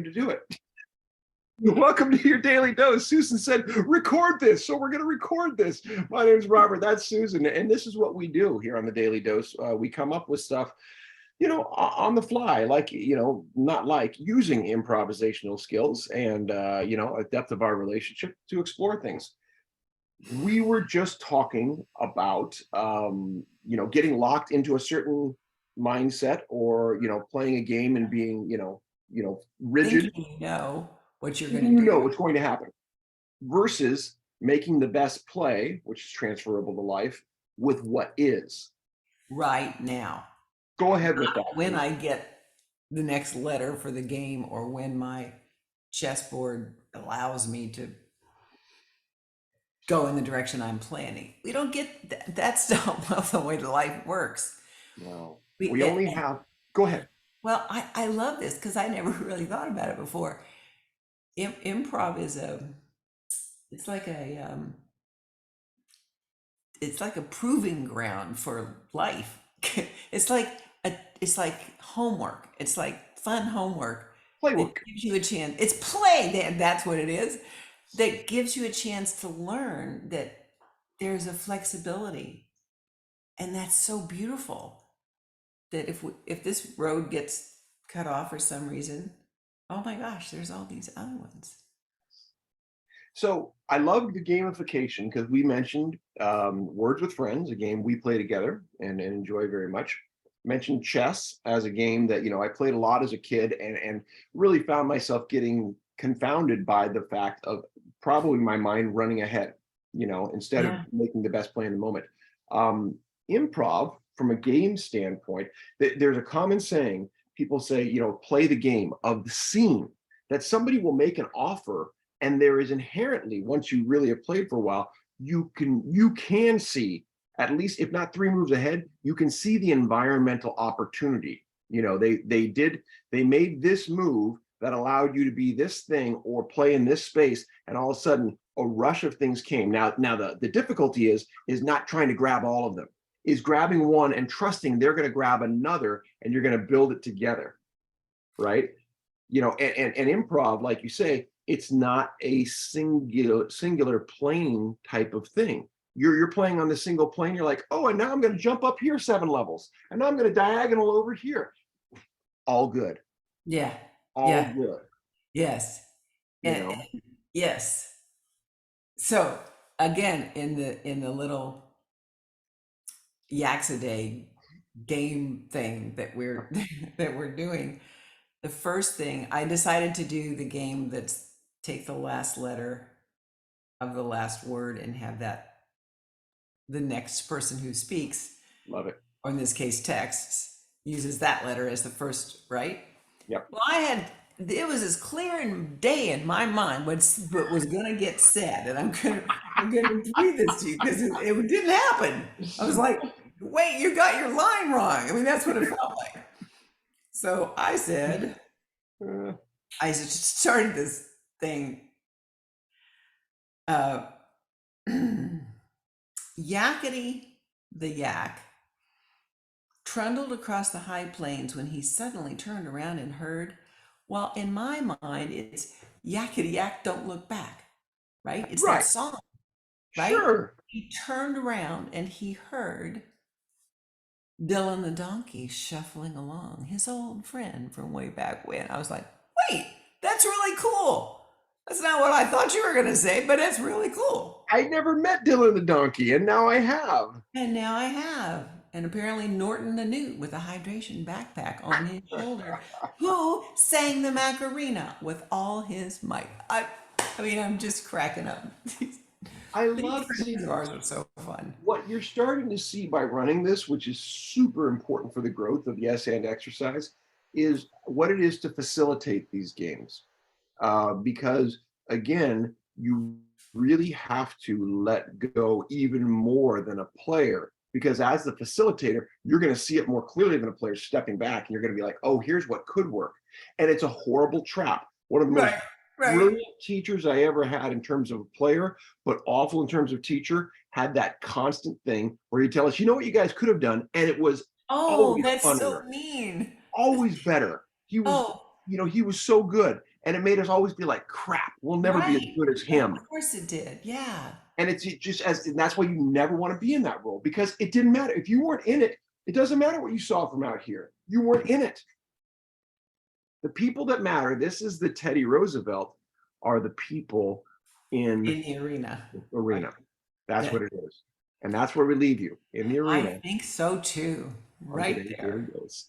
to do it. Welcome to your daily dose. Susan said, record this. So we're going to record this. My name's Robert. That's Susan. And this is what we do here on the Daily Dose. We come up with stuff, on the fly, like, not like using improvisational skills and, a depth of our relationship to explore things. We were just talking about, getting locked into a certain mindset or, playing a game and being, rigid. Thinking you know what you're You going to know do what's going to happen versus making the best play, which is transferable to life, with what is. right now. Go ahead with that. When I get the next letter for the game or when my chessboard allows me to go in the direction I'm planning. We don't get that. That's not the way life works. No, we only have, go ahead. Well, I love this because I never really thought about it before. Improv is it's like a proving ground for life. it's like it's like homework. It's like fun homework. It Playwork. gives you a chance. It's play. That's what it is. That gives you a chance to learn that there's a flexibility, and that's so beautiful. That if this road gets cut off for some reason, oh my gosh, there's all these other ones. So I love the gamification because we mentioned Words with Friends, a game we play together and enjoy very much. Mentioned chess as a game that I played a lot as a kid and really found myself getting confounded by the fact of probably my mind running ahead, instead of making the best play in the moment. Improv, from a game standpoint, there's a common saying. People say, play the game of the scene, that somebody will make an offer. And there is inherently, once you really have played for a while, you can see, at least if not 3 moves ahead, you can see the environmental opportunity. They made this move that allowed you to be this thing or play in this space, and all of a sudden a rush of things came. Now the difficulty is not trying to grab all of them, is grabbing one and trusting they're going to grab another, and you're going to build it together, right? And improv, like you say, it's not a singular plane type of thing. You're playing on the single plane. You're like, oh, and now I'm going to jump up here 7 levels, and now I'm going to diagonal over here. All good. Yeah. All good. Yes. And yes. So again, in the little yaks a day game thing that we're that we're doing, the first thing I decided to do the game that's take the last letter of the last word and have that the next person who speaks, love it, or in this case texts, uses that letter as the first, right? Yep. Well, it was as clear and day in my mind what was going to get said, and I'm going to read this to you because it didn't happen. I was like, wait, you got your line wrong. I mean, that's what it felt like. So I said, I started this thing. Yakety the yak trundled across the high plains when he suddenly turned around and heard, well, in my mind, it's yakety yak, don't look back, right? It's right. That song, right? Sure. He turned around and he heard Dylan the donkey shuffling along, his old friend from way back when. I was like, wait, that's really cool. That's not what I thought you were going to say, but it's really cool. I never met Dylan the donkey, and now I have. And apparently Norton the newt with a hydration backpack on his shoulder, who sang the Macarena with all his might. I mean, I'm just cracking up. I love these ours are so fun. What you're starting to see by running this, which is super important for the growth of yes and exercise, is what it is to facilitate these games. Because again, you really have to let go even more than a player, because as the facilitator, you're going to see it more clearly than a player stepping back, and you're going to be like, oh, here's what could work. And it's a horrible trap. One of the most brilliant teachers I ever had in terms of a player, but awful in terms of teacher, had that constant thing where he'd tell us, you know what you guys could have done, and it was that's funnier. So mean. Always better. He was he was so good, and it made us always be like, crap, we'll never be as Right. good as Of him. course it did. Yeah. And it's just and that's why you never want to be in that role, because it didn't matter if you weren't in it. It doesn't matter what you saw from out here. You weren't in it. The people that matter, this is the Teddy Roosevelt, are the people in In the arena. the Right. arena. That's Yeah. what it is. And that's where we leave you, in the I arena, think so too. on Right today's Daily there. Dose.